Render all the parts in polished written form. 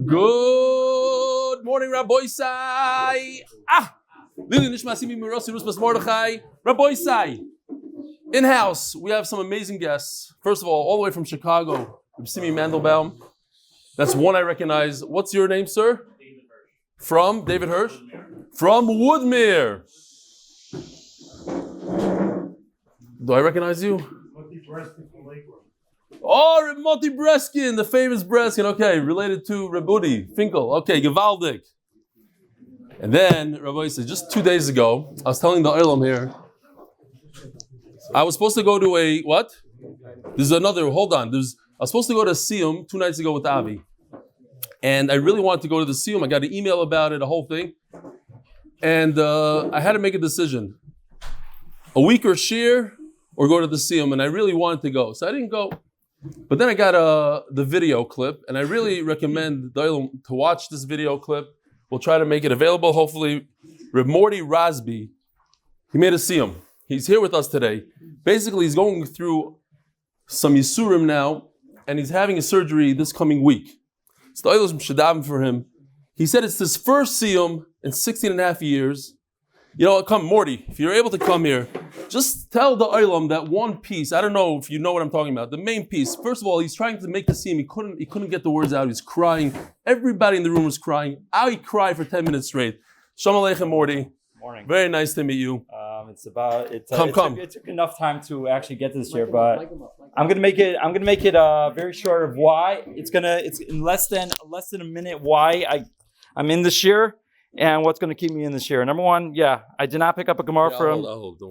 Good morning, Rabbi Sai. Lili Nishmasimi Mirosi Ruspas Mordechai. Rabbi Sai. In-house, we have some amazing guests. First of all the way from Chicago, Simi Mandelbaum. That's one I recognize. What's your name, sir? David Hirsch. From David Hirsch? Woodmere. From Woodmere. Do I recognize you? Moti Breskin from Lakewood. Oh, Moti Breskin, the famous Breskin. Okay, related to Rebudi Finkel. Okay, Gewaldig. And then, Rabbi said, just 2 days ago, I was telling the Olam here, I was supposed to go to a, what? There's another, hold on. I was supposed to go to Siyum 2 nights ago with Avi. And I really wanted to go to the Siyum. I got an email about it, a whole thing. And I had to make a decision. A week or shear, or go to the Siyum. And I really wanted to go. So I didn't go. But then I got the video clip. And I really recommend to watch this video clip. We'll try to make it available. Hopefully, Reb Morty Rasby, he made a Siyum. He's here with us today. Basically, he's going through some Yisurim now, and he's having a surgery this coming week. So the Oilers Shadavim for him. He said it's his first Siyum in 16 and a half years. You know, come, Morty, if you're able to come here, just tell the Oilam that one piece, I don't know if you know what I'm talking about, the main piece. First of all, he's trying to make the Siyum. He couldn't get the words out. He's crying. Everybody in the room was crying. I cried for 10 minutes straight. Shalom Aleichem, Morty. Morning. Very nice to meet you. It took enough time to actually get to this year, but I'm gonna make it very short of why it's in less than a minute why I'm in this year and what's gonna keep me in this year. Number one, I did not pick up a Gemara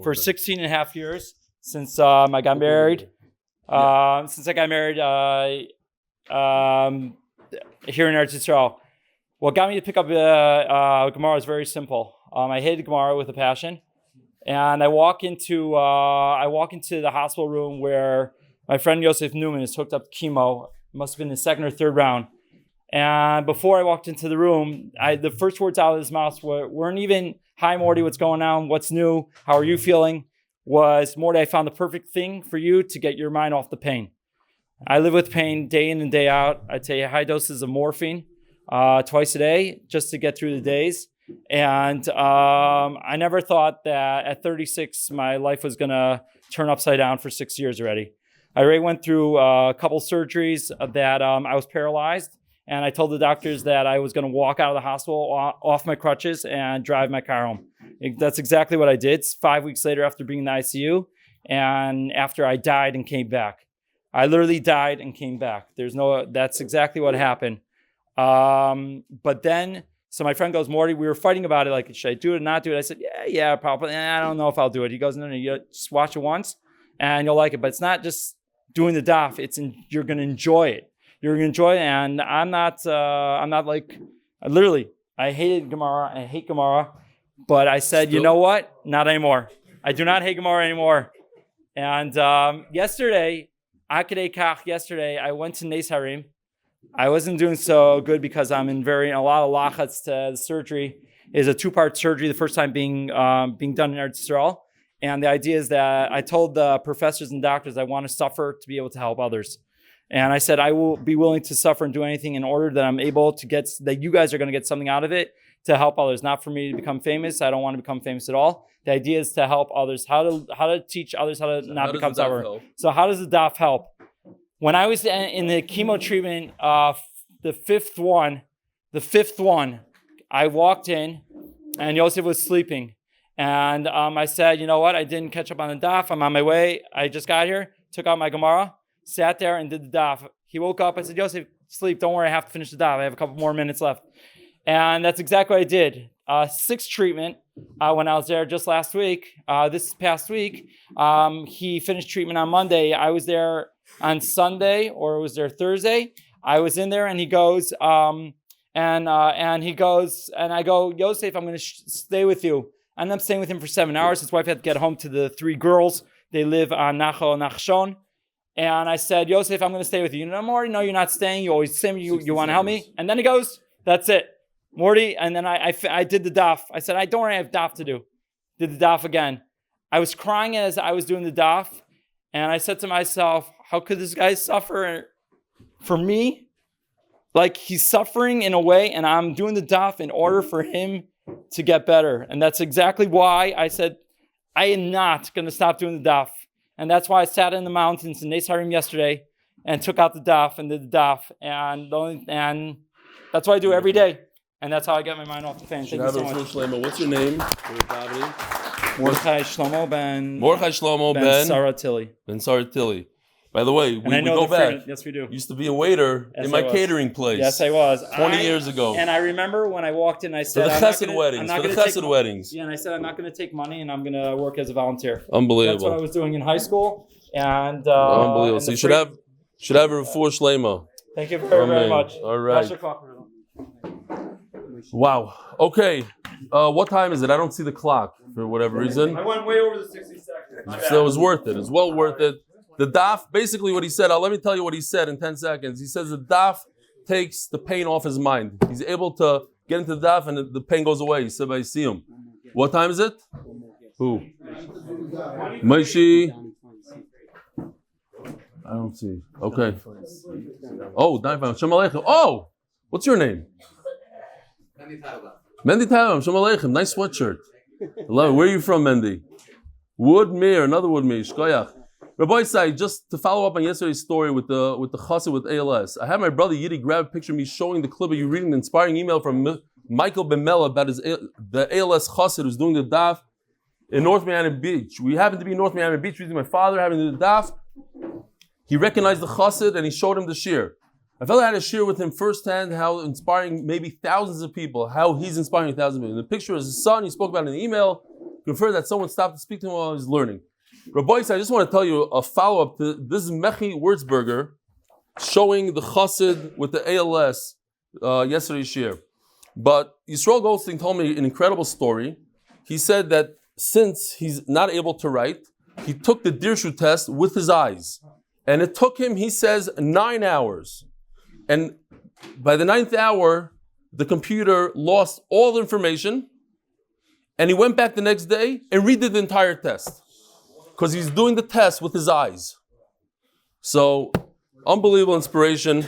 for 16 and a half years since I got married. Since I got married here in Eretz Yisrael. What got me to pick up Gemara is very simple. I hated Gemara with a passion, and I walk into the hospital room where my friend Yosef Newman is hooked up to chemo. It must have been the second or third round. And before I walked into the room, the first words out of his mouth weren't even, "Hi Morty, what's going on? What's new? How are you feeling?" Was, "Morty, I found the perfect thing for you to get your mind off the pain." I live with pain day in and day out. I take high doses of morphine twice a day just to get through the days. And I never thought that at 36, my life was going to turn upside down for 6 years already. I already went through a couple surgeries that I was paralyzed. And I told the doctors that I was going to walk out of the hospital off my crutches and drive my car home. That's exactly what I did. 5 weeks later after being in the ICU and after I died and came back. I literally died and came back. That's exactly what happened. But then, so my friend goes, "Morty, we were fighting about it. Like, should I do it or not do it?" I said, yeah, probably. I don't know if I'll do it. He goes, no, you just watch it once and you'll like it. But it's not just doing the daf. You're going to enjoy it. You're going to enjoy it. And I'm not like, literally, I hated Gemara. I hate Gemara. But I said, you know what? Not anymore. I do not hate Gemara anymore. And yesterday, I went to Nes Harim. I wasn't doing so good because I'm in a lot of lachats to the surgery. It's a 2-part surgery, the first time being done in Eretz Yisrael. And the idea is that I told the professors and doctors I want to suffer to be able to help others. And I said I will be willing to suffer and do anything in order that I'm able to that you guys are going to get something out of it to help others, not for me to become famous. I don't want to become famous at all. The idea is to help others, how to teach others how to not become stubborn. So how does the daf help? When I was in the chemo treatment, the fifth one, I walked in and Yosef was sleeping. And I said, you know what? I didn't catch up on the daf. I'm on my way. I just got here, took out my Gemara, sat there and did the daf. He woke up. I said, Yosef, sleep. Don't worry. I have to finish the daf. I have a couple more minutes left. And that's exactly what I did. 6th treatment when I was there just last week. This past week, he finished treatment on Monday. I was there on Sunday, or it was there Thursday. I was in there, and he goes, and I go, Yosef, I'm going to stay with you. I ended up staying with him for 7 hours. His wife had to get home to the 3 girls. They live on Nachshon. And I said, Yosef, I'm going to stay with you. You know, Morty, no, you're not staying. You always say you want to help me. And then he goes, that's it. Morty, and then I did the daf. I said, don't worry, I have daf to do. Did the daf again. I was crying as I was doing the daf, and I said to myself, how could this guy suffer for me? like he's suffering in a way, and I'm doing the daf in order for him to get better. And that's exactly why I said I am not going to stop doing the daf. And that's why I sat in the mountains in Nes Harim yesterday and took out the daf and did the daf. And that's what I do every day. And that's how I get my mind off the fan. Thank you so much. What's your name? Mordechai Shlomo ben Saratili. Ben Saratili. By the way, we go back. Yes, we do. Used to be a waiter in my catering place. Yes, I was. 20 years ago. And I remember when I walked in, I said, for the chesed weddings. Yeah, and I said, I'm not going to take money, and I'm going to work as a volunteer. Unbelievable. That's what I was doing in high school. And unbelievable. So you should have a refuah shlema. Thank you very much. All right. Wow. Okay. What time is it? I don't see the clock for whatever reason. I went way over the 60 seconds. So it was worth it. It's well worth it. The daf, basically what he said, let me tell you what he said in 10 seconds. He says the daf takes the pain off his mind. He's able to get into the daf and the pain goes away. He said by Siyum. What time is it? Who? Maishi. I don't see. Okay. Oh, Shalom Aleichem. Oh, what's your name? Mendy Talam. Shalom Aleichem. Nice sweatshirt. Where are you from, Mendy? Woodmere, another Woodmere. Shkoyach. Rabbi Sai, just to follow up on yesterday's story with the chassid with ALS, I had my brother Yidi grab a picture of me showing the clip of you reading an inspiring email from Michael Ben Mela about the ALS chassid who's doing the daf in North Miami Beach. We happened to be in North Miami Beach with my father having to do the daf. He recognized the chassid and he showed him the shir. I felt I had to share with him firsthand how inspiring maybe thousands of people, how he's inspiring thousands of people. And the picture is his son, he spoke about it in the email, confirmed that someone stopped to speak to him while he was learning. Rabbi, I just want to tell you a follow-up to this is Mechi Wurzberger showing the chassid with the ALS yesterday's shir. But Yisrael Goldstein told me an incredible story. He said that since he's not able to write, he took the Dirshu test with his eyes. And it took him, he says, 9 hours. And by the 9th hour, the computer lost all the information. And he went back the next day and redid the entire test. Because he's doing the test with his eyes. So, unbelievable inspiration.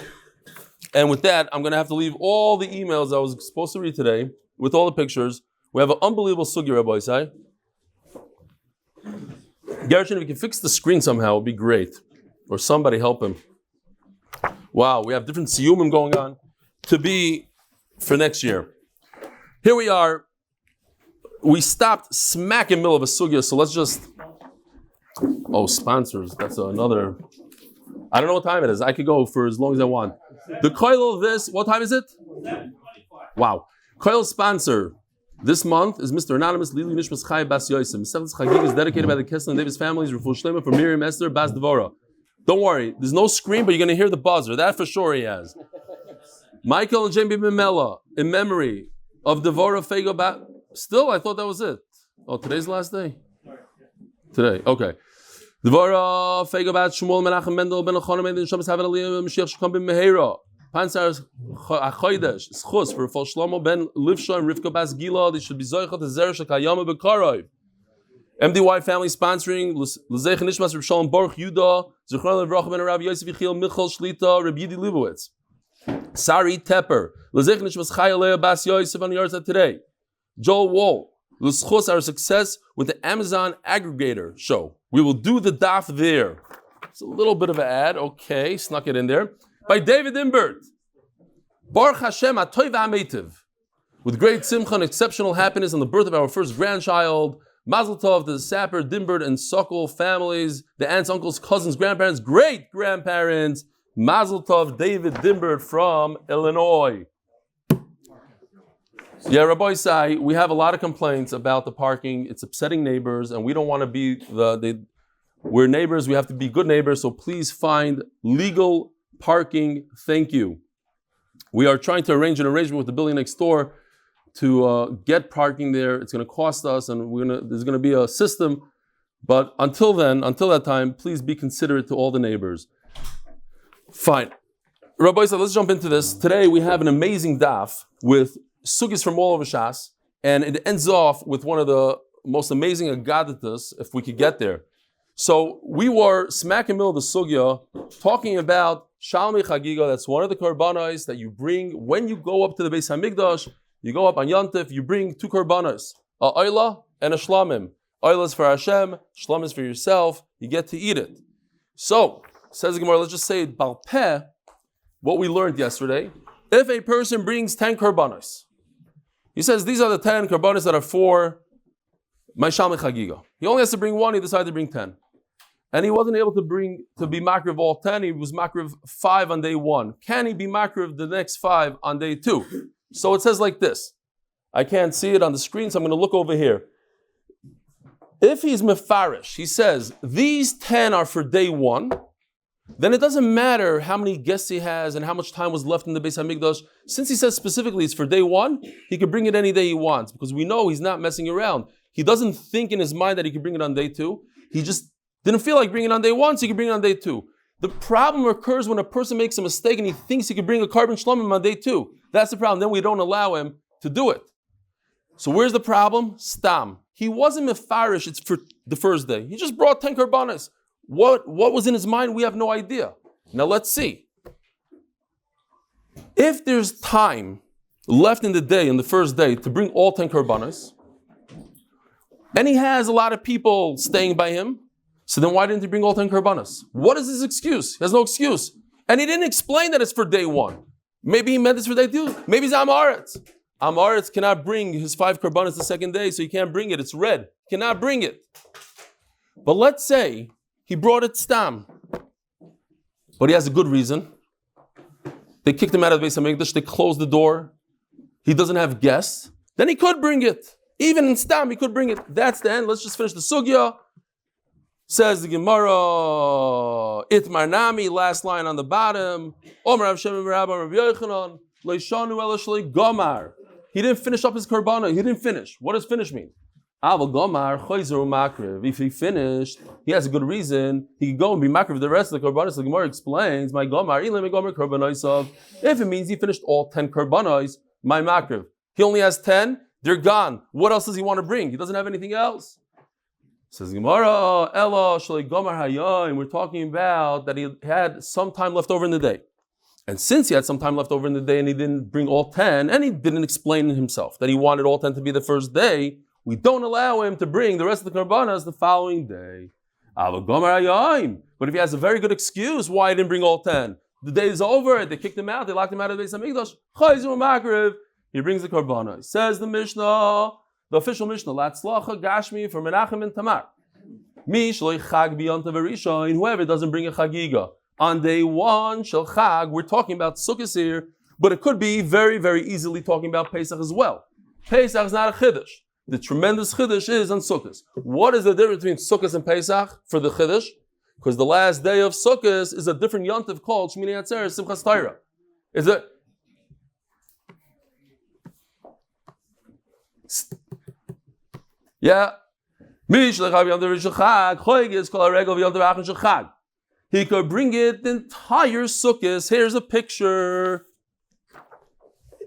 And with that, I'm going to have to leave all the emails I was supposed to read today with all the pictures. We have an unbelievable sugi, Rabbi Isai. Gershon, if you can fix the screen somehow, it would be great. Or somebody help him. Wow, we have different siyumim going on to be for next year. Here we are. We stopped smack in the middle of a sugya, so let's just... Oh, sponsors. That's another... I don't know what time it is. I could go for as long as I want. The koil of this, what time is it? Wow. Koil sponsor this month is Mr. Anonymous Lili Nishmas Chai Bas Yosem. Seventh Chagiga is dedicated by the Kessler and Davis families. Refuah Shlema for Miriam Esther Bas Devora. Don't worry. There's no screen, but you're going to hear the buzzer. That for sure he has. Michael and Jamie Bimela in memory of Devora Fego Bat. Still, I thought that was it. Oh, today's the last day? Today, okay. Devora Fego Bat Shmuel Menachem Mendel Ben Elchanan Mendel Shabbos Havan Aliyah Mashiach Shekam Ben Meheira. Pansar Achoidesh Schus for Fol Shlomo Ben Livsha and Rivka Bas Gila. They should be Zoichat Zeresh Kayama Bekarov. MDY family sponsoring L'Zeich Nishmas Reb Shalom Baruch Yuda Zichron Levrach Ben Rav Yosef Yechiel Michal Shlita Reb Yidi Libowitz Sari Tepper L'Zeich Nishmas Chayaleh Bas Yosef on the Yarza today. Joel Wall L'Schos our success with the Amazon aggregator show. We will do the daf there. It's a little bit of an ad. Okay, snuck it in there. By David Imbert. Baruch Hashem Atoy V'Ametiv. With great simcha and exceptional happiness on the birth of our first grandchild. Mazel Tov to the Sapper, Dimbert, and Sokol families, the aunts, uncles, cousins, grandparents, great-grandparents. Mazel Tov, David Dimbert from Illinois. Yeah, Rabbi Sai, we have a lot of complaints about the parking. It's upsetting neighbors, and we don't want to be we're neighbors, we have to be good neighbors, so please find legal parking. Thank you. We are trying to arrange an arrangement with the building next door to get parking there. It's going to cost us, and there's going to be a system. But until that time, please be considerate to all the neighbors. Fine. Rabbi said, let's jump into this. Today we have an amazing daf with sugis from all over Shas, and it ends off with one of the most amazing agaditas, if we could get there. So we were smack in the middle of the sugya talking about Shalmi Chagiga, that's one of the korbanos that you bring when you go up to the Beis Hamikdash. You go up on Yontif, you bring 2 korbanos, a oila and a shlamim. Oila is for Hashem, shlam is for yourself. You get to eat it. So, says the Gemara, let's just say Bal Peh, what we learned yesterday. If a person brings 10 korbanos, he says these are the 10 korbanos that are for my Shalmi Chagiga. He only has to bring 1, he decided to bring 10. And he wasn't able to be makriv all 10, he was makriv 5 on day 1. Can he be makriv the next 5 on day 2? So it says like this. I can't see it on the screen, so I'm going to look over here. If he's mefarish, he says, these 10 are for day 1, then it doesn't matter how many guests he has and how much time was left in the Beis HaMikdash. Since he says specifically it's for day 1, he can bring it any day he wants, because we know he's not messing around. He doesn't think in his mind that he can bring it on day 2. He just didn't feel like bringing it on day 1, so he can bring it on day 2. The problem occurs when a person makes a mistake and he thinks he can bring a korban shlamim on day 2. That's the problem. Then we don't allow him to do it. So where's the problem? Stam. He wasn't mefarish, it's for the first day. He just brought 10 korbanos. What was in his mind? We have no idea. Now let's see. If there's time left in the day, in the first day, to bring all 10 korbanos, and he has a lot of people staying by him, so then why didn't he bring all 10 korbanos? What is his excuse? He has no excuse. And he didn't explain that it's for day 1. Maybe he meant it's for day 2. Maybe it's Amaretz. Amaretz cannot bring his 5 korbanos the second day, so he can't bring it. It's red. He cannot bring it. But let's say he brought it stam. But he has a good reason. They kicked him out of the Beis HaMikdash. They closed the door. He doesn't have guests. Then he could bring it. Even in stam, he could bring it. That's the end. Let's just finish the sugya. Says the Gemara, Itmar Nami, last line on the bottom. Omer Rav Shem Rabbi Rabbi Yochanan, Leishanu Ela Shlei Gomar. He didn't finish up his korbanah. He didn't finish. What does finish mean? Aval Gomar Choyzeru Makriv. If he finished, he has a good reason. He can go and be makriv the rest of the korbanos. So the Gemara explains, my Gomar, Ilim Gomar Korbanos. If it means he finished all 10 korbanos, my makriv. He only has 10. They're gone. What else does he want to bring? He doesn't have anything else. Says Gemara, Ella Shalei Gomar Hayah, we're talking about that he had some time left over in the day. And since he had some time left over in the day and he didn't bring all 10, and he didn't explain himself that he wanted all 10 to be the first day, we don't allow him to bring the rest of the korbanos the following day. But if he has a very good excuse why he didn't bring all 10, the day is over, they kicked him out, they locked him out of the Beis HaMikdash, he brings the korbanos. Says the Mishnah, the official Mishnah, Latzlacha Gashmi for Menachem and Tamar. Whoever doesn't bring a Chagiga on day 1, Shel Chag, we're talking about Sukkot here, but it could be very, very easily talking about Pesach as well. Pesach is not a Chiddush. The tremendous Chiddush is on Sukkot. What is the difference between Sukkot and Pesach for the Chiddush? Because the last day of Sukkot is a different Yontif called Shmini Atzeres Simchas Torah. Is it? Yeah. He could bring it the entire sukkah. Here's a picture.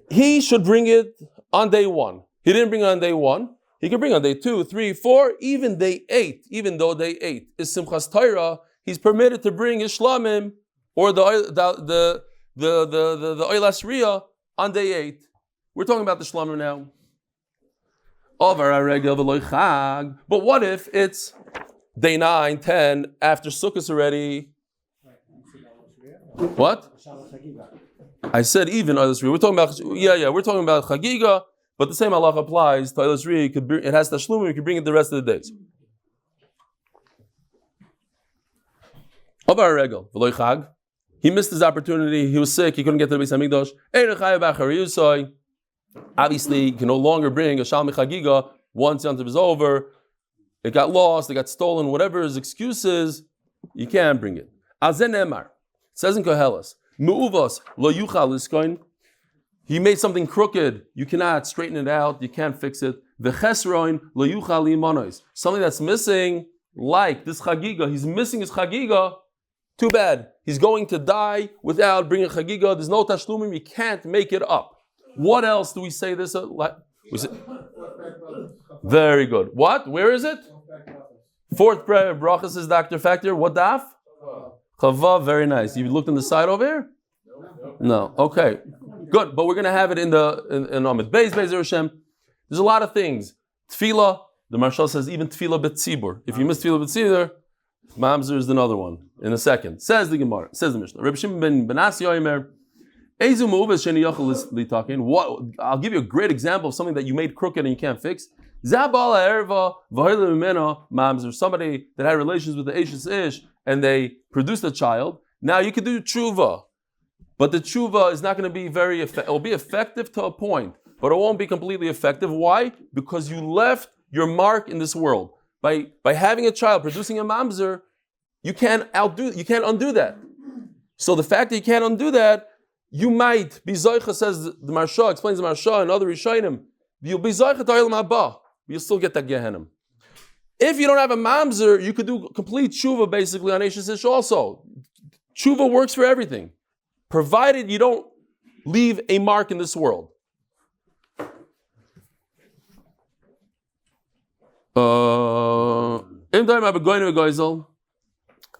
He should bring it on day 1. He didn't bring it on day 1. He could bring it on day 2, 3, 4, even day 8. Even though day 8 is Simchas Torah, he's permitted to bring his shlamim or the oilas riyah on day 8. We're talking about the shlamim now. But what if it's day 9, 10, after Sukkot already? What? I said even Oilas Riyah. We're talking about we're talking about Chagiga, but the same halach applies to Oilas Riyah. It has Tashlumim, you can bring it the rest of the days. He missed his opportunity. He was sick. He couldn't get to the Beis HaMikdash. Obviously, you can no longer bring a Shalmi Chagiga once Yontif is over. It got lost, it got stolen, whatever his excuse is, you can't bring it. Azen Emar, it says in Koheles, Me'uvas lo yuchal liskoin. He made something crooked, you cannot straighten it out, you can't fix it. V'chesroin lo yuchal limonos. Something that's missing, like this Chagiga, he's missing his Chagiga. Too bad. He's going to die without bringing Chagiga. There's no tashlumim, you can't make it up. What else do we say this? Very good. What? Where is it? Fourth prayer, brachas is Dr. Factor. What daf? Chava, very nice. You looked on the side over here? No. Okay. Good. But we're going to have it in Amid Beis Hashem. There's a lot of things. Tefillah, the Marshal says even Tefillah B'tzibur. If you miss Tefillah B'tzibur, Mamzer is another one in a second. Says the Gemara, says the Mishnah. Reb Shimon ben Benasi Yomer, Ezu Me'uves Sheni Yochel Litakin. What? I'll give you a great example of something that you made crooked and you can't fix. Zabal Erva V'Hoyle Mimeno Mamzer. Somebody that had relations with the Eishes Ish and they produced a child. Now you could do Teshuvah, but the Teshuvah is not going to be very effective. It will be effective to a point, but it won't be completely effective. Why? Because you left your mark in this world. By having a child, producing a mamzer, you can't undo that. So the fact that you can't undo that, you might be zoicha, says the Marsha, explains the Marsha and other Rishayim, you'll be zoicha to Olam Haba, you'll still get that Gehenim. If you don't have a mamzer, you could do complete tshuva basically on Eishes Ish also. Tshuva works for everything, provided you don't leave a mark in this world.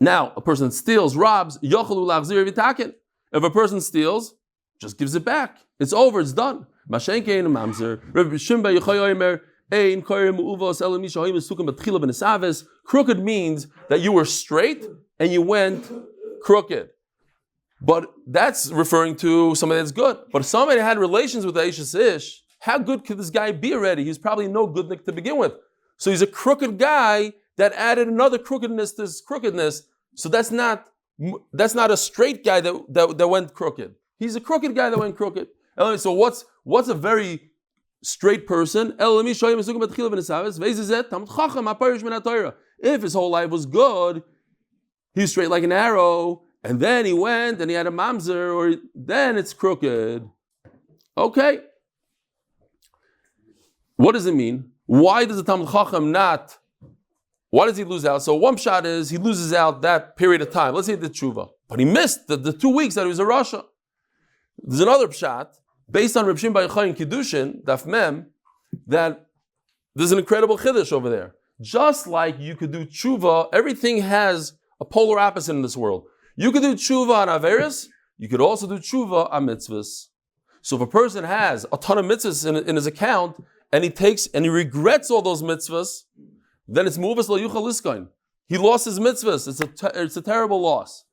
Now, a person steals, robs, if a person steals, just gives it back. It's over, it's done. Crooked means that you were straight and you went crooked. But that's referring to somebody that's good. But if somebody had relations with the Eishes Ish, how good could this guy be already? He's probably no good to begin with. So he's a crooked guy that added another crookedness to his crookedness. So that's not a straight guy that went crooked. He's a crooked guy that went crooked. So what's a very straight person? If his whole life was good, he's straight like an arrow, and then he went and he had a mamzer, or then it's crooked. Okay. What does it mean? Why does the Talmud Chacham not? Why does he lose out? So one shot is he loses out that period of time. Let's say the Teshuvah, but he missed the 2 weeks that he was a Rasha. There's another shot based on Reb Shimon bar Yochai in Kiddushin Daf Mem that there's an incredible chiddush over there. Just like you could do Teshuvah, everything has a polar opposite in this world. You could do Teshuvah on Averis, you could also do Teshuvah on mitzvahs. So if a person has a ton of mitzvahs in his account, and he regrets all those mitzvahs, then it's muvas lo yuchal liskain. He lost his mitzvahs. It's a terrible loss.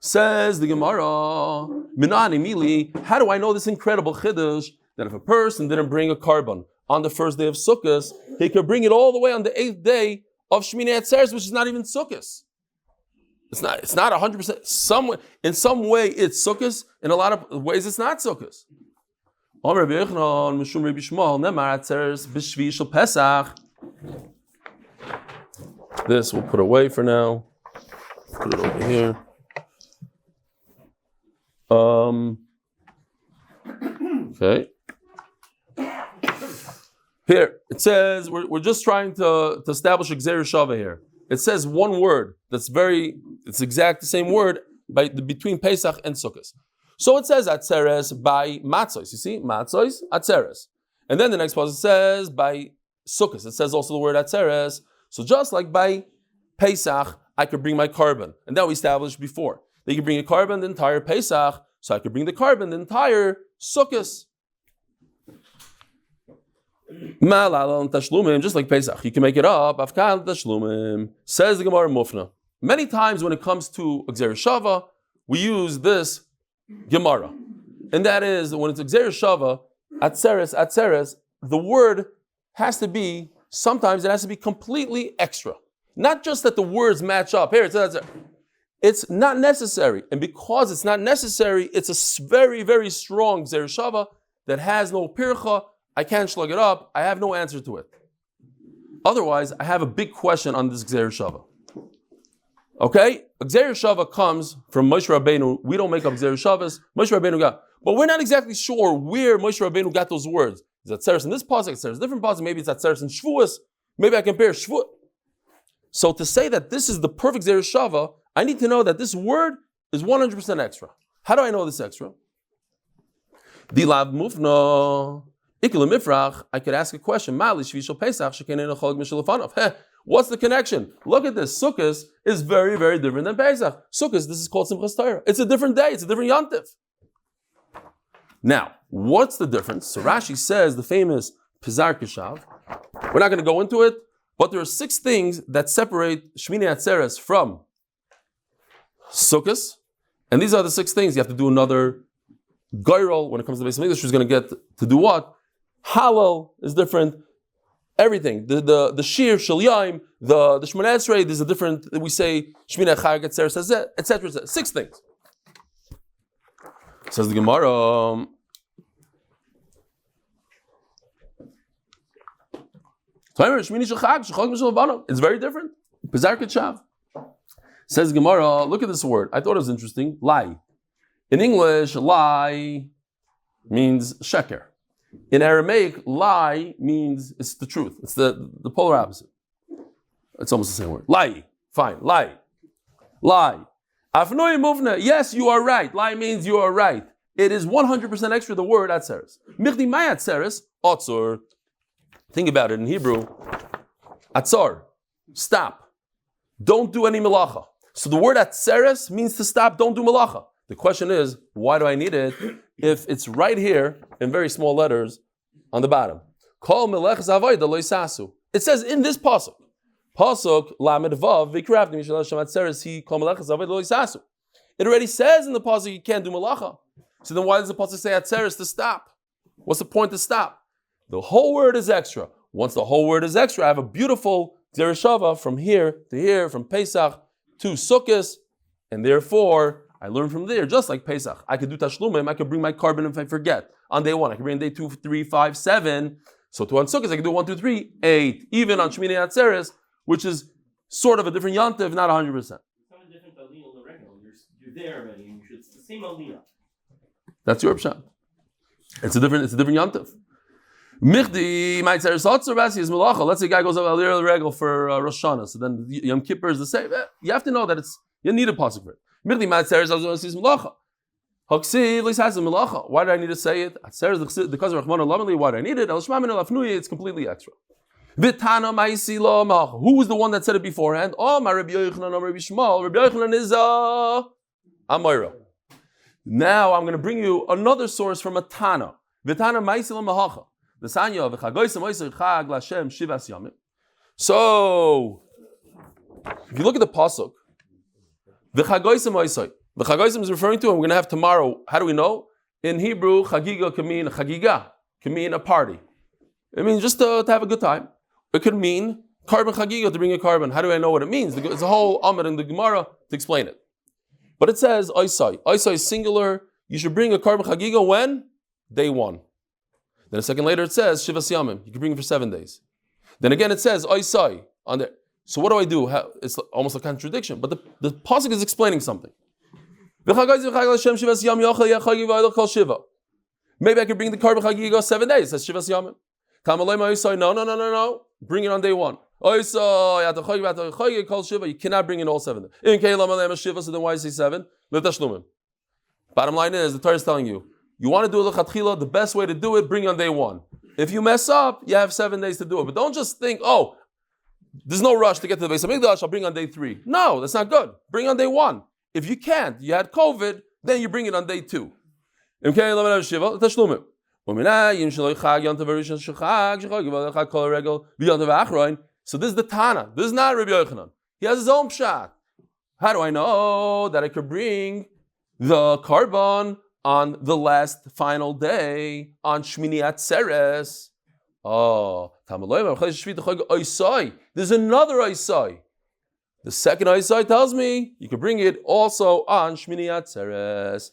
Says the Gemara, Minani Mili, how do I know this incredible chiddush that if a person didn't bring a korban on the first day of Sukkot, he could bring it all the way on the 8th day of Shmini Atzeres, which is not even Sukkot. It's not 100%. In some way it's Sukkot. In a lot of ways it's not Sukkot. This we'll put away for now. Put it over here. Okay. Here it says we're just trying to establish a Xero shava here. It says one word it's exact the same word between Pesach and Sukkot. So it says atzeres by matzos. You see, matzos, atzeres. And then the next passage says by Sukkot. It says also the word atzeres. So just like by Pesach, I could bring my korban. And that we established before. They could bring a korban the entire Pesach, so I could bring the korban the entire Sukkot. Just like Pesach, you can make it up. Says the Gemara Mufna. Many times when it comes to Xero shava, we use this Gemara, and that is when it's a Xero shava, atzeres, the word has to be, sometimes it has to be completely extra. Not just that the words match up. Here it says it's not necessary, and because it's not necessary, it's a very, very strong Xero shava that has no pircha. I can't slug it up. I have no answer to it. Otherwise, I have a big question on this Xero shava. Okay, a Xero shava comes from Moshe Rabbeinu. We don't make up Xero shavas. Moshe Rabbeinu got, but we're not exactly sure where Moshe Rabbeinu got those words. Is that Atzeres in this pasuk? Atzeres in different pasuk? Maybe it's Atzeres in Shavuos. Maybe I compare Shavuot. So to say that this is the perfect Xero shava, I need to know that this word is 100% extra. How do I know this extra? Dilav mufno ikul mifrach. I could ask a question. What's the connection? Look at this. Sukkot is very, very different than Pesach. Sukkot, this is called Simchas Torah. It's a different day. It's a different Yontif. Now, what's the difference? So Rashi says the famous Pizar Keshav. We're not going to go into it, but there are 6 things that separate Shmini Atzeres from Sukkot. And these are the 6 things. You have to do another Gairol when it comes to the Beis Hamikdash. Who's going to get to do what? Halal is different. Everything. The Shir, Shel Yaim, the Shmoneh Esrei, there's a different, we say, Shmini Chag Atzeres, etc. 6 things. Says the Gemara. It's very different. Pizar Keshav. Says Gemara, look at this word. I thought it was interesting. Lie. In English, lie means sheker. In Aramaic, lie means it's the truth. It's the polar opposite. It's almost the same word. Lie. Fine. Lie. Lie. Afnoi muvna. Yes, you are right. Lie means you are right. It is 100% extra the word atzeres. Michdi may atzeres, otzor. Think about it in Hebrew. Atzor. Stop. Don't do any melacha. So the word atzeres means to stop, don't do melacha. The question is, why do I need it if it's right here in very small letters on the bottom? Kol melechas avoda lo yisasu. It says in this pasuk, lamed vav v'kravdim mishal Hashem atzeres hi kol melechas avoda lo yisasu. It already says in the pasuk you can't do melacha. So then why does the pasuk say atzeres to stop? What's the point to stop? The whole word is extra. Once the whole word is extra, I have a beautiful shava from here to here, from Pesach to Sukkot, and therefore I learn from there, just like Pesach. I could do Tashlumim, I could bring my korban if I forget. On day 1, I can bring day 2, 3, 5, 7. So to on Sukkot, I can do 1, 2, 3, 8. Even on Shmini Atzeres, which is sort of a different Yontif, not 100%. It's not a different aliyah on the regular. You're there already, and it's the same aliyah. That's your pshat. It's a different Yontif. Michdi, my Atzeres Otzor Basi is Melacha. Let's say a guy goes up aliyah regel for Rosh Hashanah, so then Yom Kippur is the same. You have to know that you need a pasuk for it. Why do I need to say it? Because of Rahman, why do I need it? It's completely extra. Who was the one that said it beforehand? Oh, my Rabbi Yochanan, Rabbi Shmuel. Rabbi Yochanan is Amayra. Now I'm going to bring you another source from a Tana. So, if you look at the pasuk, the Chagoisim is referring to, and we're going to have tomorrow. How do we know? In Hebrew, Chagiga can mean a party. It means just to have a good time. It could mean korban Chagiga, to bring a korban. How do I know what it means? It's a whole Amid in the Gemara to explain it. But it says Oisai. Oisai is singular. You should bring a korban Chagiga when? Day 1. Then a second later it says Shivas Yamim. You can bring it for 7 days. Then again it says Oisai on there. So what do I do? It's almost a contradiction, but the pasuk is explaining something. Maybe I could bring the korban Chagiga 7 days. That's Shivas Yamim. No. Bring it on day 1. You cannot bring in all 7 days. So then why is he 7? Bottom line is, the Torah is telling you, you want to do a lechatchila, the best way to do it, bring it on day 1. If you mess up, you have 7 days to do it. But don't just think, there's no rush to get to the Beis Hamikdash, I'll bring on day 3. No, that's not good. Bring on day 1. If you can't, you had COVID, then you bring it on day 2. So this is the Tana. This is not Rabbi Yochanan. He has his own pshat. How do I know that I could bring the korban on the last final day, on Shmini Atzeres? There's another Oisai. The second Oisai tells me you can bring it also on Shmini Atzeres.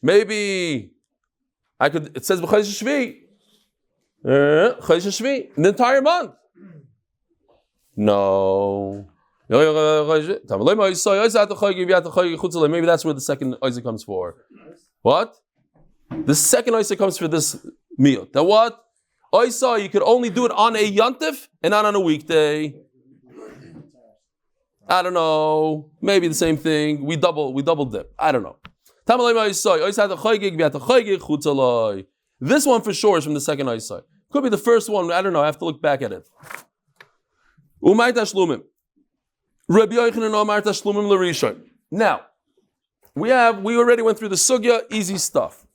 Maybe I could, it says Chodesh Shvi, the entire month. No. Maybe that's where the second Oisai comes for. What? The second Oisai comes for this meal. That what? Oisai, you could only do it on a Yontif and not on a weekday. I don't know. Maybe the same thing. We double dip. I don't know. This one for sure is from the second Oisai. Could be the first one. I don't know. I have to look back at it. Umay tashlumim. Rabbi Yochanan Omar tashlumim l'rishon. Now, we already went through the sugya, easy stuff.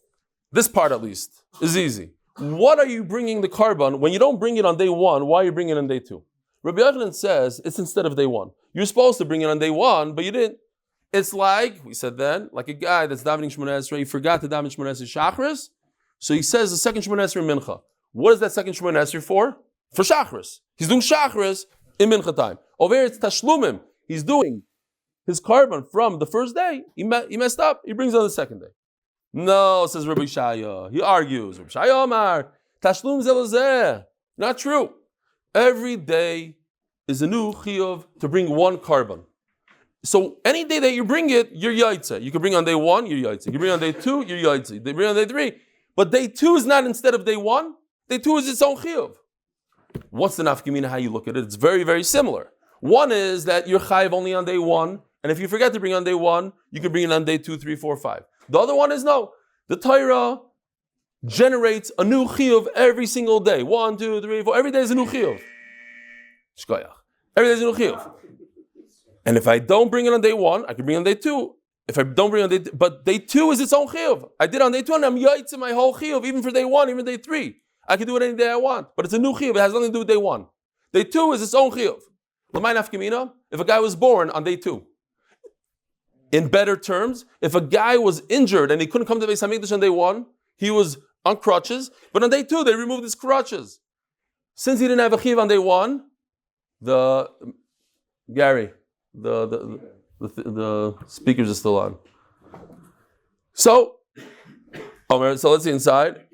This part at least is easy. What are you bringing the korban when you don't bring it on day one? Why are you bringing it on day two? Rabbi Yochanan says it's instead of day one. You're supposed to bring it on day one, but you didn't. It's like, we said then, like a guy that's davening Shmoneh Esrei, he forgot to daven Shmoneh Esrei Shachris, so he says the second Shmoneh Esrei Mincha. What is that second Shmoneh Esrei for? For Shachris. He's doing Shachris in Mincha time. Over here it's Tashlumim. He's doing his korban from the first day. He messed up. He brings it on the second day. No, says Rabbi Shaya. He argues. Rabbi Shaya Omar, Tashlum zelazeh. Not true. Every day is a new chiyuv to bring one korban. So any day that you bring it, you're yaitze. You can bring on day one, you're yaitze. You can bring on day two, you're yaitze. They bring on day three. But day two is not instead of day one. Day two is its own chiyuv. What's the nafkamina, how you look at it? It's very, very similar. One is that you're chayiv only on day one. And if you forget to bring on day one, you can bring it on day 2, 3, 4, 5. The other one is no. The Torah generates a new chiyuv every single day. 1, 2, 3, 4. Every day is a new chiyuv. Shkoyach. Every day is a new chiyuv. And if I don't bring it on day one, I can bring it on day two. If I don't bring it on day but day two is its own chiyuv. I did it on day two and I'm yaitz in my whole chiyuv, even for day one, even day three. I can do it any day I want. But it's a new chiyuv. It has nothing to do with day one. Day two is its own chiyuv. L'may nafkamina, if a guy was born on day two. In better terms, if a guy was injured and he couldn't come to Beis Hamikdash on day one, he was on crutches, but on day two they removed his crutches. Since he didn't have a chiyuv on day one, the speakers are still on. So let's see inside.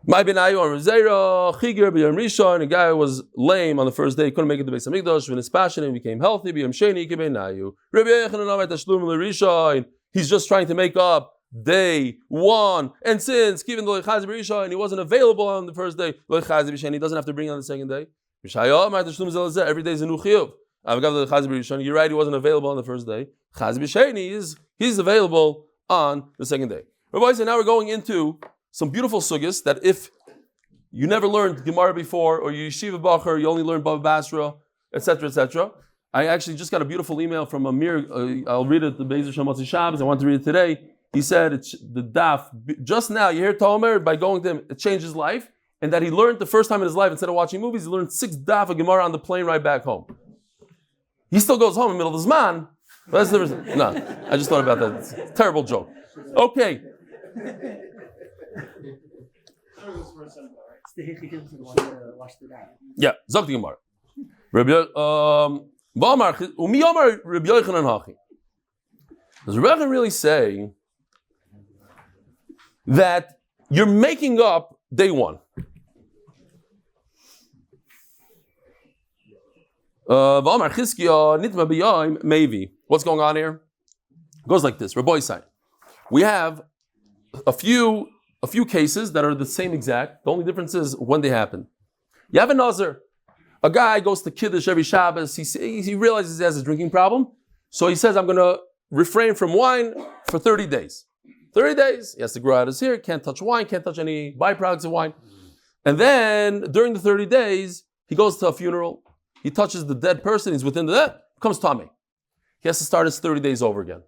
My benayu on Xero, Chagiga b'yom rishon. A guy was lame on the first day, he couldn't make it to Beis Hamikdash. When his passion and became healthy, b'yom sheni benayu. Rabbi Yochanan Amar tashlum l'rishon. He's just trying to make up day one. And since given the lechazi b'rishon, he wasn't available on the first day, lechazi b'sheni, he doesn't have to bring it on the second day. Every day is a new chiyuv. You're right, he wasn't available on the first day. Chazi b'sheni he's available on the second day. Rabbi said, now we're going into some beautiful sugyas that if you never learned Gemara before, or you yeshiva bacher, you only learned Bava Basra, etc., etc. I actually just got a beautiful email from Amir. I'll read it. The Bezer Shemotzi Shabbos. I want to read it today. He said it's the daf. Just now, you hear Tomer by going to him, it changed his life, and that he learned the first time in his life instead of watching movies, he learned 6 daf of Gemara on the plane right back home. He still goes home in the middle of the Zman. But that's the no. I just thought about that. It's a terrible joke. Okay. Yeah, Zok the Gemara. Rabbi Yochanan Hachi. Does Rabbi Yochanan really say that you're making up day one? What's going on here? It goes like this. Rabbi Yisai. We have a few cases that are the same exact. The only difference is when they happen. You have a nazir. A guy goes to Kiddush every Shabbos. He realizes he has a drinking problem. So he says, I'm going to refrain from wine for 30 days. 30 days. He has to grow out his hair. Can't touch wine. Can't touch any byproducts of wine. And then during the 30 days, he goes to a funeral. He touches the dead person. He's within the death. Becomes Tomei. He has to start his 30 days over again.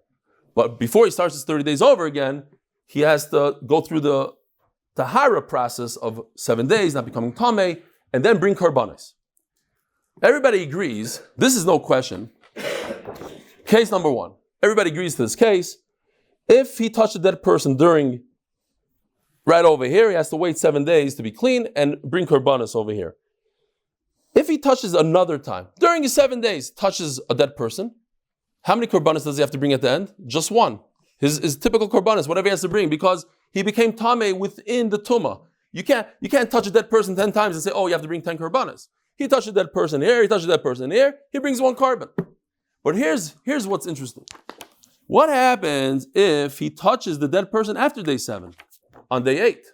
But before he starts his 30 days over again, he has to go through the tahara process of 7 days, not becoming Tomei, and then bring korbanos. Everybody agrees, this is no question. Case number 1. Everybody agrees to this case. If he touched a dead person during, right over here, he has to wait 7 days to be clean and bring korbanos over here. If he touches another time, during his 7 days, touches a dead person, how many korbanos does he have to bring at the end? Just one. His typical korbanos, whatever he has to bring, because he became tamei within the tumah. You can't touch a dead person 10 times and say, oh, you have to bring 10 korbanos. He touched a dead person here, he touched a dead person here, he brings 1 korban. But here's what's interesting. What happens if he touches the dead person after day 7, on day 8?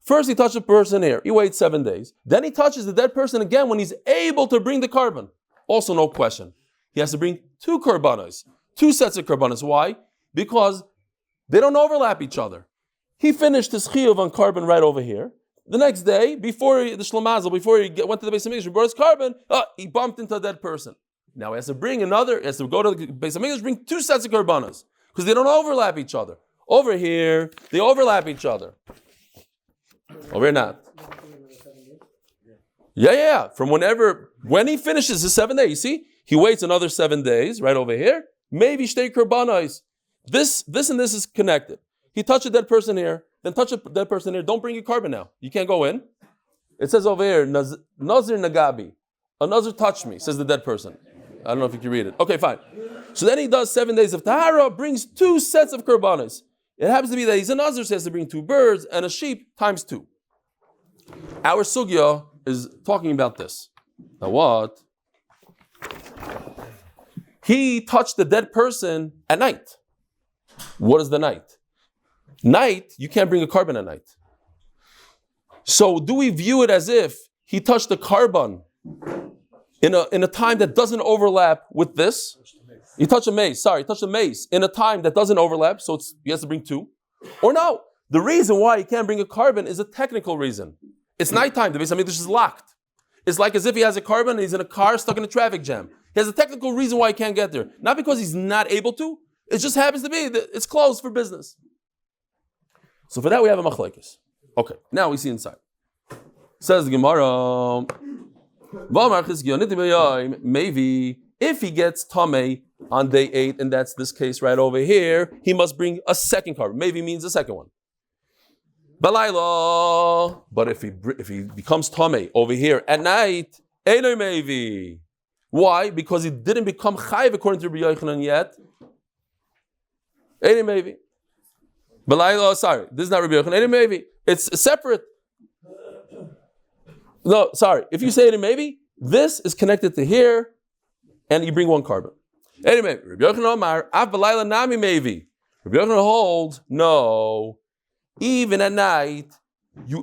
First he touches a person here, he waits 7 days. Then he touches the dead person again when he's able to bring the korban. Also no question. He has to bring 2 korbanos, 2 sets of korbanos. Why? Because they don't overlap each other. He finished his chiyuv on korban right over here. the next day, before the Shlamazel, before he went to the Beis Hamikdash, he brought his korban, he bumped into a dead person. Now he has to bring he has to go to the Beis Hamikdash, bring 2 sets of korbanos, because they don't overlap each other. Over here, they overlap each other. Over here, not. Yeah. From when he finishes his 7 days, you see, he waits another 7 days, right over here. Maybe shtei korbanos. This and this is connected. He touched a dead person here, then touch a dead person here. Don't bring your korban now. You can't go in. It says over here, Nazir Nagabi. A Nazir touched me, says the dead person. I don't know if you can read it. Okay, fine. So then he does 7 days of Tahara, brings 2 sets of korbanos. It happens to be that he's a Nazir, so he has to bring 2 birds and a sheep times 2. Our sugya is talking about this. Now what? He touched the dead person at night. What is the night? Night, you can't bring a korban at night. So do we view it as if he touched the korban in a time that doesn't overlap with this? He touched a mace in a time that doesn't overlap, so he has to bring 2. Or no, the reason why he can't bring a korban is a technical reason. It's nighttime, the Beis Hamikdash is locked. It's like as if he has a korban and he's in a car stuck in a traffic jam. He has a technical reason why he can't get there. Not because he's not able to, it just happens to be that it's closed for business. So for that we have a machlekes. Okay, now we see inside. Says the Gemara, maybe if he gets tamei on day 8, and that's this case right over here, he must bring a second korban. Maybe means the second one. Balayla. But if he becomes tamei over here at night, Eloy maybe. Why? Because he didn't become chayiv according to Rabbi Yochanan yet. Eloy maybe. Balayla. Sorry, this is not Rabbi Yochanan. Eloy maybe. It's separate. No, sorry. If you say it maybe, this is connected to here, and you bring 1 korban. Anyway, Rabbi Yochanan Omar, Av Balayla Nami maybe. Rabbi Yochanan holds, no. Even at night,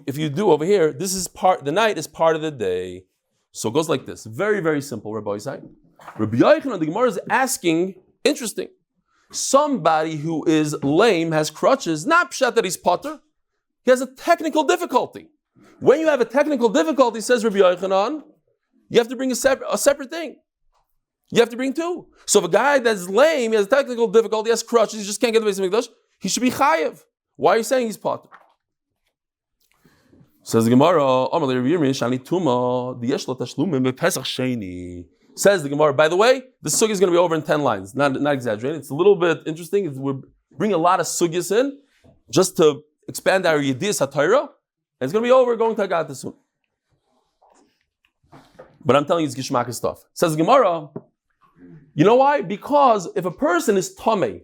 if you do over here, the night is part of the day. So it goes like this. Very, very simple, Rabbi Isai. Rabbi Yochanan, the Gemara is asking, interesting. Somebody who is lame, has crutches, not pshat that he's potter. He has a technical difficulty. When you have a technical difficulty, says Rabbi Yochanan, you have to bring a separate thing. You have to bring 2. So if a guy that's lame, he has a technical difficulty, he has crutches, he just can't get the Beis Hamikdash, he should be chayiv. Why are you saying he's potter? Says the Gemara, says the Gemara, by the way, the sugyah is going to be over in 10 lines, not exaggerating. It's a little bit interesting. We're bringing a lot of sugyas in just to expand our yediyas HaTorah. And it's going to be over going to Agata soon. But I'm telling you, it's gishmak stuff. Says the Gemara, you know why? Because if a person is tamei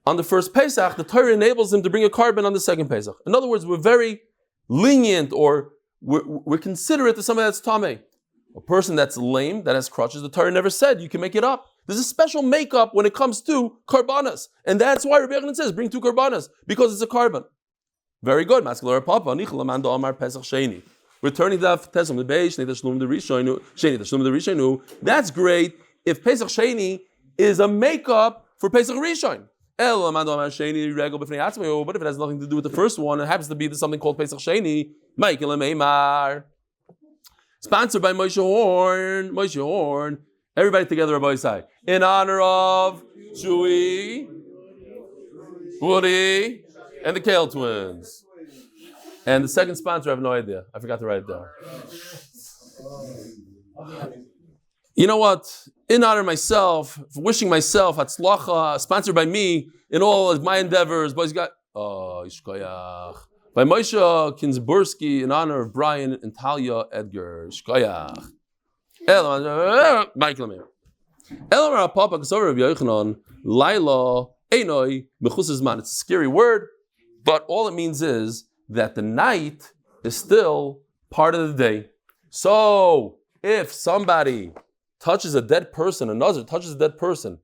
on the first Pesach, the Torah enables him to bring a korban on the second Pesach. In other words, we're very lenient, or we're considerate to somebody that's tamei. A person that's lame, that has crutches, the Torah never said you can make it up. There's a special makeup when it comes to korbanos. And that's why Rabbi Yochanan says, bring 2 korbanos, because it's a korban. Very good. Returning to the Rishonu. That's great if Pesach Sheni is a makeup for Pesach Rishon. But if it has nothing to do with the first one, it happens to be something called Pesach Sheni. Sponsored by Moshe Horn. Moshe Horn. Everybody together, Rabbi Isai. In honor of Chewy, Woody, and the Kale twins. And the second sponsor, I have no idea. I forgot to write it down. You know what? In honor of myself, wishing myself Hatzlacha, sponsored by me in all of my endeavors. Boys got Ishkoyach. By Moshe Kinsbursky in honor of Brian and Talia Edgar. Ishkoyach. Michael Amir. Elamar Papa Kasover of Yochanan, Laila, Einoi, Mechusizman. It's a scary word, but all it means is that the night is still part of the day. So if somebody touches a dead person, another touches a dead person,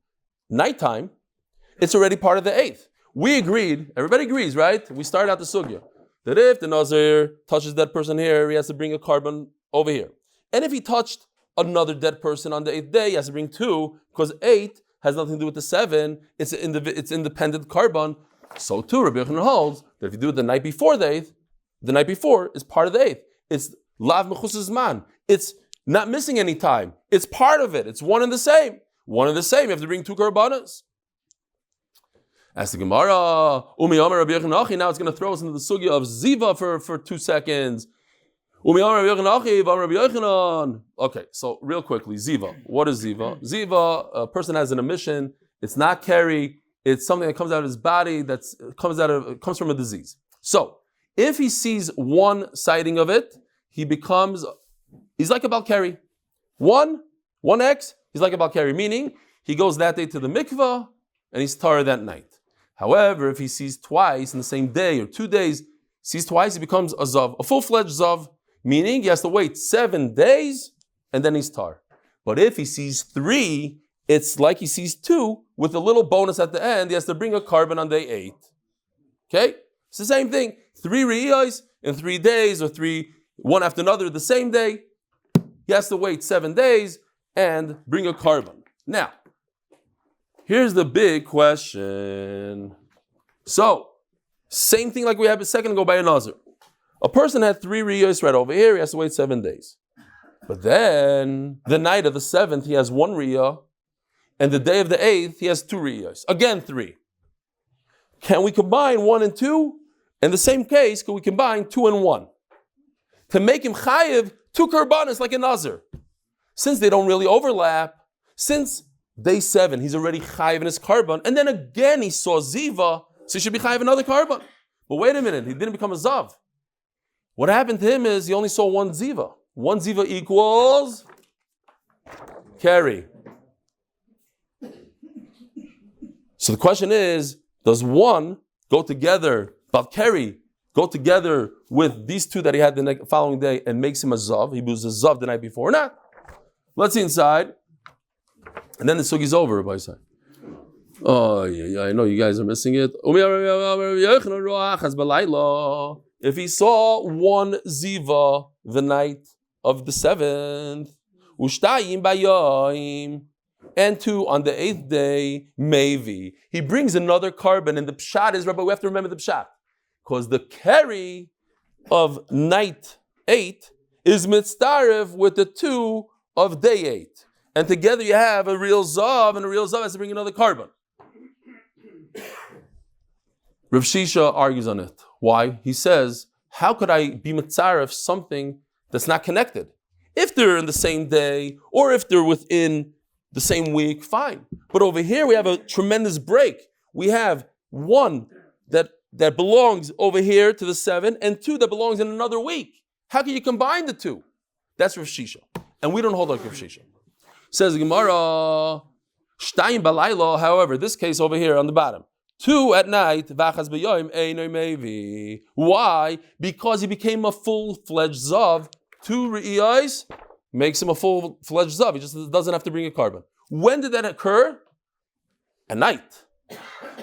nighttime, it's already part of the 8th. We agreed, everybody agrees, right? We started out the sugya, that if the Nazir touches that person here, he has to bring a korban over here. And if he touched another dead person on the 8th day, he has to bring 2, because 8 has nothing to do with the 7, it's independent korban. So too, Rabbi Yochanan holds that if you do it the night before the 8th, the night before is part of the 8th. It's lav mechusas man. It's not missing any time. It's part of it. It's one and the same. One and the same. You have to bring 2 korbanos. As the Gemara, Umi Omer Rabbi Yochanan, now it's going to throw us into the sugya of ziva for 2 seconds. Umi Omer Rabbi Yochanan. Okay, so real quickly, ziva. What is ziva? Ziva, a person has an emission. It's not carry. It's something that comes out of his body. Comes from a disease. So if he sees one sighting of it, he's like a balkari. One X, he's like a balkari, meaning he goes that day to the mikvah and he's tar that night. However, if he sees twice in the same day or 2 days, sees twice, he becomes a zav, a full-fledged zav, meaning he has to wait 7 days and then he's tar. But if he sees 3, it's like he sees 2 with a little bonus at the end. He has to bring a korban on day 8. Okay? It's the same thing. 3 riyos in 3 days or 3, one after another the same day. He has to wait 7 days and bring a korban. Now, here's the big question. So, same thing like we had a second ago by a nazir. A person had 3 riyos right over here. He has to wait 7 days. But then, the night of the 7th, he has 1 riyah. And the day of the 8th, he has 2 riyos. Again, 3. Can we combine 1 and 2? In the same case, can we combine 2 and 1? To make him chayiv 2 korbanos like a nazir. Since they don't really overlap, since day 7, he's already chayiv in his korban, and then again he saw ziva, so he should be chayiv another korban. But wait a minute, he didn't become a zav. What happened to him is he only saw 1 ziva. 1 ziva equals carry. So the question is, does 1 go together, Balkari, go together with these 2 that he had the following day and makes him a zav? He was a zav the night before or not? Let's see inside. And then the sugi is over, Rabbi Yisai. Oh, yeah, I know you guys are missing it. If he saw 1 ziva the night of the 7th, and 2 on the 8th day, maybe he brings another korban, and the pshat is, Rabbi, we have to remember the pshat, because the carry of night 8 is mitztarev with the 2 of day 8. And together you have a real zav, and a real zav has to bring another korban. Rav Shisha argues on it. Why? He says, how could I be mitzaref something that's not connected? If they're in the same day, or if they're within the same week, fine. But over here we have a tremendous break. We have 1 that belongs over here to the 7, and 2 that belongs in another week. How can you combine the 2? That's Rav Shisha. And we don't hold like Rav Shisha. Says the Gemara, Shtayim balaylo, however, this case over here on the bottom, 2 at night, vachas b'yoyim, einoy mevi. Why? Because he became a full-fledged zav. 2 re'iyos makes him a full-fledged zav. He just doesn't have to bring a korban. When did that occur? At night.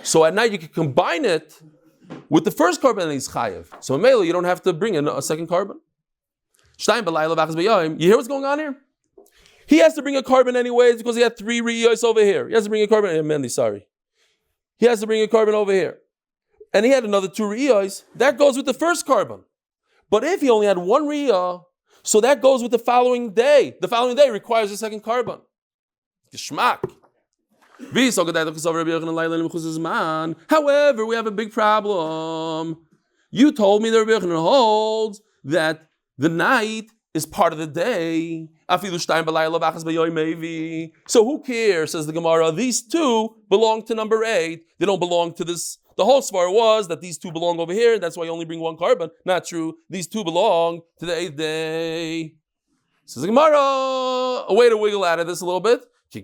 So at night you can combine it with the first korban and he's chayiv. So in Mela you don't have to bring in a second korban. Shtayim balaylo, vachas b'yoyim. You hear what's going on here? He has to bring a korban anyways because he had 3 re'iyos over here. He has to bring a korban. Mandy, sorry. He has to bring a korban over here. And he had another 2 re'iyos. That goes with the first korban. But if he only had 1 re'iyah, so that goes with the following day. The following day requires a second korban. Geschmack. However, we have a big problem. You told me that Rabbi Yochanan holds that the night is part of the day. So who cares, says the Gemara, these 2 belong to number 8. They don't belong to this. The whole svar was that these 2 belong over here. That's why you only bring 1 korban. Not true. These 2 belong to the 8th day. Says the Gemara, a way to wiggle out of this a little bit. I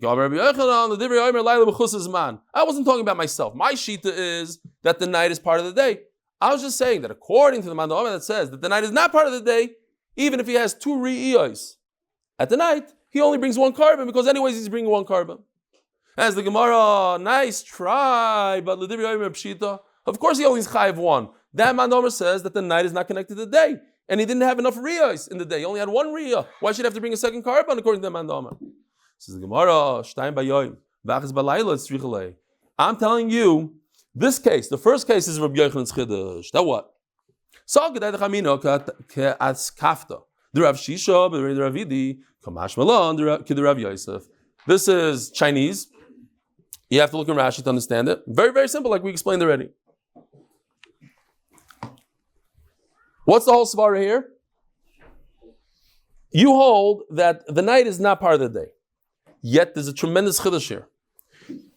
wasn't talking about myself. My shita is that the night is part of the day. I was just saying that according to the Mandama that says that the night is not part of the day, even if he has 2 re'iyos at the night, he only brings 1 korban because anyways he's bringing 1 korban. As the Gemara, nice try, but of course he only is chayiv 1. That Mandama says that the night is not connected to the day, and he didn't have enough re'iyos in the day. He only had 1 re'iyah. Why should he have to bring a second korban according to the Mandama? Says the Gemara, Shtayim bayoyim, v'achas balaylo tzrichalei. I'm telling you, this case, the first case is Rabbi Yochanan's chiddush. That what? So gedai dechamino ke'as kafta. The Rav Shisha, the Rav Vidi, Kamash Malon, the Rav Yosef. This is Chinese. You have to look in Rashi to understand it. Very, very simple, like we explained already. What's the whole svara here? You hold that the night is not part of the day. Yet there's a tremendous chiddush here.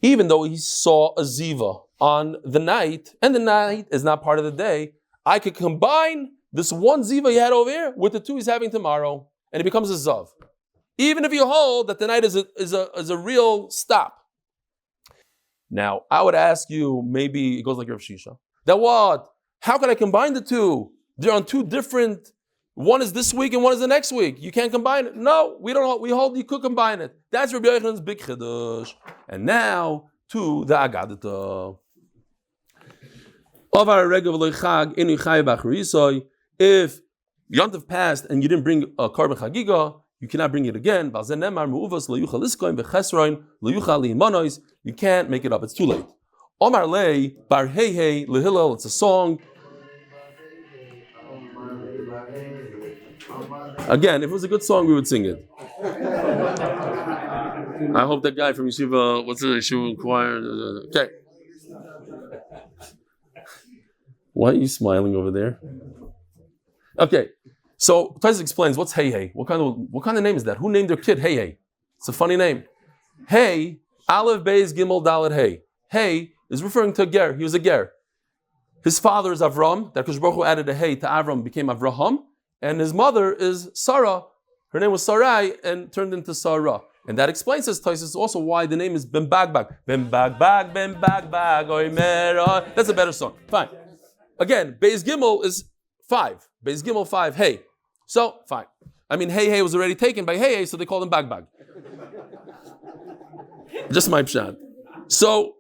Even though he saw a ziva on the night, and the night is not part of the day, I could combine this one ziva he had over here with the two he's having tomorrow, and it becomes a zav. Even if you hold that the night is a real stop. Now, I would ask you, maybe it goes like Rav Shisha, that what? How can I combine the two? They're on two different, one is this week and one is the next week. You can't combine it. No, we don't. We hold you could combine it. That's Rabbi Yochanan's big chiddush. And now to the Agadita. If Yontav passed and you didn't bring a korban Chagiga, you cannot bring it again. You can't make it up. It's too late. Omar lei bar hey hey lehillel. It's a song. Again, if it was a good song, we would sing it. I hope that guy from Yeshiva, what's the Yeshiva choir? Okay. Why are you smiling over there? Okay. So Tais explains what's hey hey. What kind of name is that? Who named their kid Hey Hey? It's a funny name. Hey, Aleph Beis Gimel Dalet Hey. Hey is referring to a ger. He was a ger. His father is Avram. That Kosh Baruch Hu added a hey to Avram, became Avraham. And his mother is Sarah. Her name was Sarai and turned into Sarah. And that explains this Tais also why the name is Ben Bagbag. Ben Bagbag, Ben Bagbag, Oimer. That's a better song. Fine. Again, Beis Gimel is 5. Beis Gimel 5. Hey. So, fine. I mean, Hey Hey was already taken by Hey Hey, so they called him Bagbag. Just my pshat. So,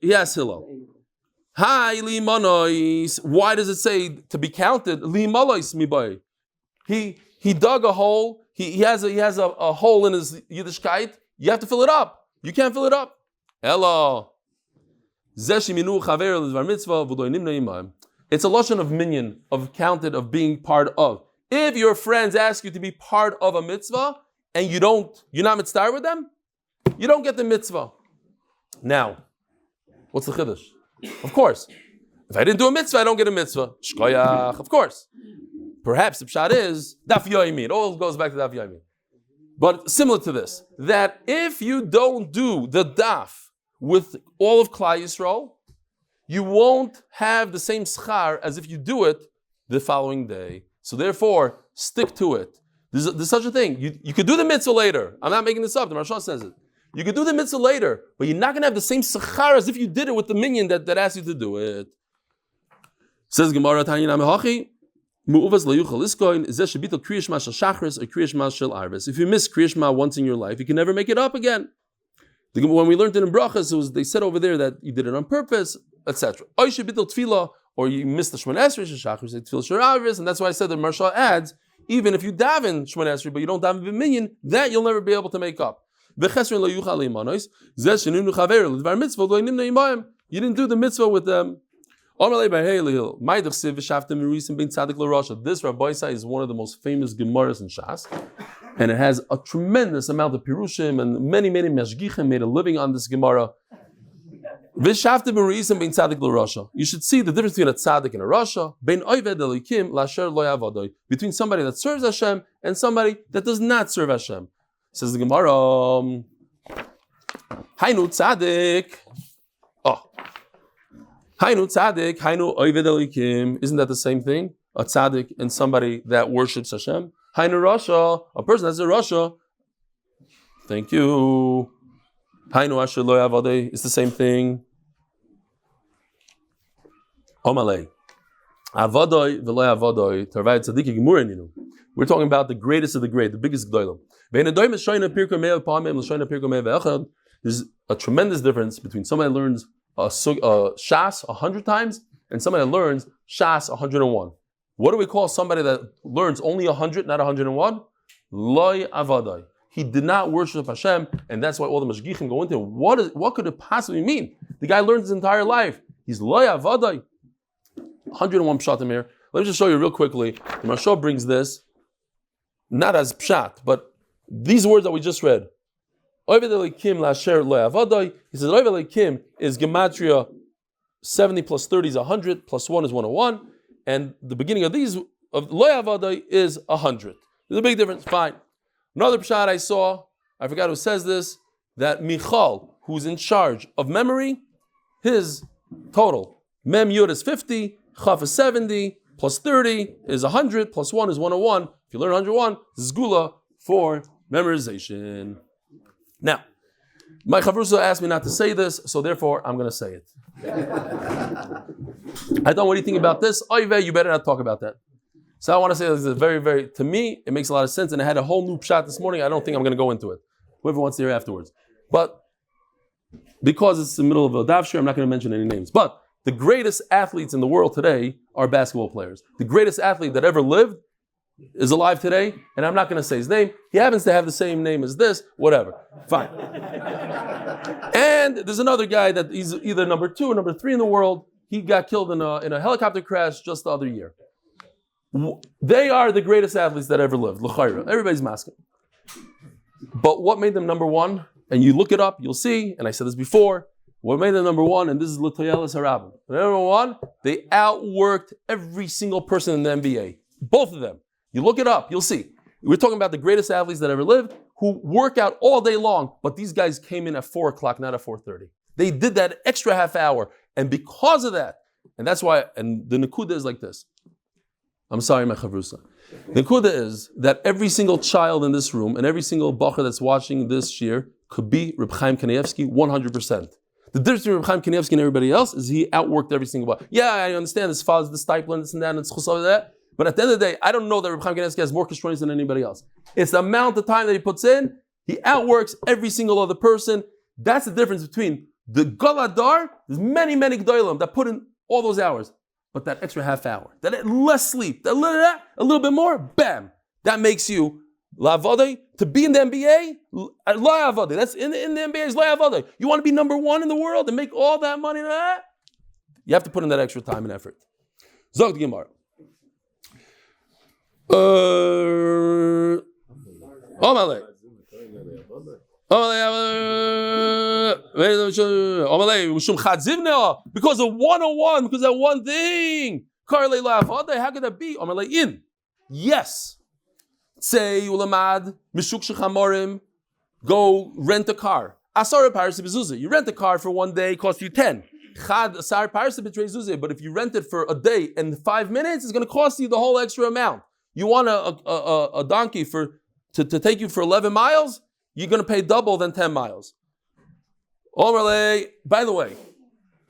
yes, Hillel. Hi, li manois. Why does it say to be counted? Li malois mi boy. He dug a hole. He has a hole in his Yiddishkeit. You have to fill it up. You can't fill it up. Hello. It's a loshon of minyan, of counted, of being part of. If your friends ask you to be part of a mitzvah and you're not mitzvah with them, you don't get the mitzvah. Now, what's the chiddush? Of course. If I didn't do a mitzvah, I don't get a mitzvah. Shkoyach, of course. Perhaps the pshat is Daf Yomi. It all goes back to Daf Yomi. But similar to this, that if you don't do the daf with all of Klal Yisrael, you won't have the same schar as if you do it the following day. So therefore, stick to it. There's such a thing. You could do the mitzvah later. I'm not making this up. The Maharsha says it. You could do the mitzvah later, but you're not going to have the same schar as if you did it with the minyan that asked you to do it. Says Gemara, Tanya Namehachi, Mu'uvas Layuchal Iskoin, Zesh Shabital Kriyashma Shel Shachris or Kriyashma Shel Arvis. If you miss Kriyashma once in your life, you can never make it up again. When we learned it in Brachas, they said over there that you did it on purpose, etc. Or Shabital Tefillah, or you missed the Shemon Esrei Shel Shachris, Tefillah Shel Arvis, and that's why I said the Maharsha adds, even if you daven Shemon Esrei, but you don't daven B'minyan, that you'll never be able to make up. You didn't do the mitzvah with them. This Rabbi Isai is one of the most famous Gemaras in Shas, and it has a tremendous amount of pirushim, and many mashgichim made a living on this Gemara. You should see the difference between a tzaddik and a rasha, between somebody that serves Hashem and somebody that does not serve Hashem. Says the Gemara, Hainu tzaddik. Hainu tzaddik, hainu oived elikim. Isn't that the same thing? A tzaddik and somebody that worships Hashem. Hainu rasha, a person that's a rasha. Thank you. Hainu asher lo yavadei. It's the same thing. Omalei. Avadoi v'lo yavadoi. Tarvai tzaddik gemurenu. We're talking about the greatest of the great, the biggest gdolim. There's a tremendous difference between somebody that learns Shas 100 times and somebody that learns Shas 101. What do we call somebody that learns only 100, not 101? Loi avadai. He did not worship Hashem, and that's why all the mashgichim go into what could it possibly mean? The guy learns his entire life. He's loi avadai. 101 pshatim here. Let me just show you real quickly. The Maharsha brings this, not as pshat, but these words that we just read. Oved Elikim lasher le'avadai. He says Oved Elikim is gematria 70 plus 30 is 100, plus 1 is 101, and the beginning of these of le'avadai is 100. There's a big difference. Fine. Another pshat I saw, I forgot who says this, that Michal, who's in charge of memory, his total Mem Yud is 50, Chaf is 70, plus 30 is 100, plus 1 is 101. If you learn 101, this is Gula for memorization. Now, my Chavrusa asked me not to say this, so therefore I'm going to say it. I don't know what do you think about this? Oive, you better not talk about that. So I want to say this is very, to me, it makes a lot of sense, and I had a whole new pshat this morning. I don't think I'm going to go into it. Whoever wants to hear afterwards. But because it's the middle of a daf shir, I'm not going to mention any names. But the greatest athletes in the world today are basketball players. The greatest athlete that ever lived is alive today, and I'm not going to say his name. He happens to have the same name as this, whatever. Fine. And there's another guy that he's either number 2 or number 3 in the world. He got killed in a helicopter crash just the other year. They are the greatest athletes that ever lived. L'chayra. Everybody's masking. But what made them number 1? And you look it up, you'll see, and I said this before, what made them number 1, and this is L'toyelis Harabim. Number 1, they outworked every single person in the NBA. Both of them. You look it up, you'll see. We're talking about the greatest athletes that ever lived, who work out all day long, but these guys came in at 4 o'clock, not at 4:30. They did that extra half hour, and because of that, and that's why, and the Nakuda is like this. I'm sorry, my Chavrusa. The Nakuda is that every single child in this room, and every single bacher that's watching this year, could be Reb Chaim Kanievsky 100%. The difference between Reb Chaim Kanievsky and everybody else is he outworked every single one. Yeah, I understand this father's the stipler, this and that, and it's chusah that. But at the end of the day, I don't know that Reb Chaim Kanievsky has more kastronis than anybody else. It's the amount of time that he puts in. He outworks every single other person. That's the difference between the Galadar. There's many Gdolim that put in all those hours. But that extra half hour, that less sleep, that a little bit more, bam. That makes you la'avadai. To be in the NBA, la'avadai. That's in the NBA is la'avadai. You want to be number 1 in the world and make all that money, you have to put in that extra time and effort. Zog the Gemara. Because of 101, because of that one thing. How could that be? In. Yes. Say ulamad mishuk shechamorim. Go rent a car. Asar parsi bezuzah. You rent a car for 1 day, cost you 10. Chad asar parsi betrezuzah. But if you rent it for a day and 5 minutes, it's going to cost you the whole extra amount. You want a donkey to take you for 11 miles? You're going to pay double than 10 miles. By the way,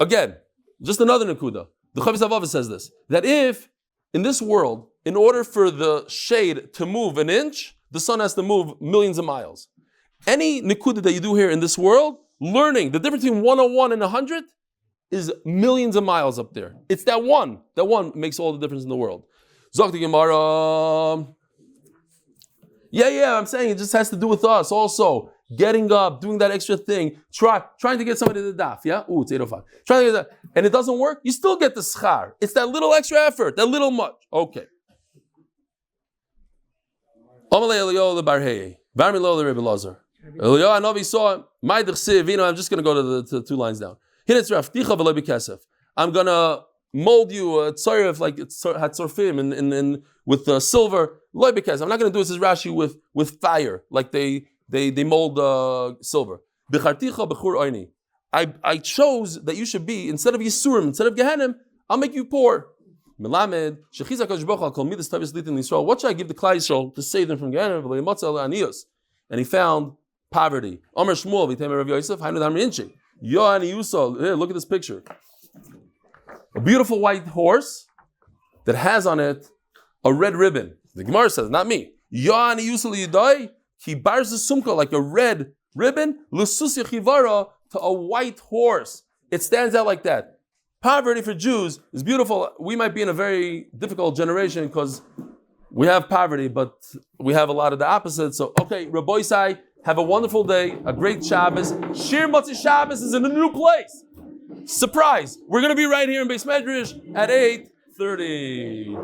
again, just another Nakuda. The Chavis Avava says this, that if in this world, in order for the shade to move an inch, the sun has to move millions of miles. Any Nakuda that you do here in this world, learning the difference between 101 and 100 is millions of miles up there. It's that one. That one makes all the difference in the world. Zok the Gemara. Yeah, I'm saying it just has to do with us also. Getting up, doing that extra thing, trying to get somebody to the daf, yeah? Ooh, it's 8:05. Trying to get that, and it doesn't work, you still get the schar. It's that little extra effort, that little much. Okay. I'm just going to go to the 2 lines down. I'm going to mold you a tzaref like hatzorfim with silver. I'm not going to do this as Rashi with fire, like they mold silver. I chose that you should be, instead of Yisurim, instead of Gehenim, I'll make you poor. What should I give the Klai Yisrael to save them from Gehenim? And he found poverty. Here, look at this picture. A beautiful white horse that has on it a red ribbon. The Gemara says, not me. He bars the sumka like a red ribbon, to a white horse. It stands out like that. Poverty for Jews is beautiful. We might be in a very difficult generation because we have poverty, but we have a lot of the opposite. So, okay, Rabbi Isai, have a wonderful day, a great Shabbos. Shir Motzei Shabbos is in a new place. Surprise! We're going to be right here in Beis Medrash at 8. 30.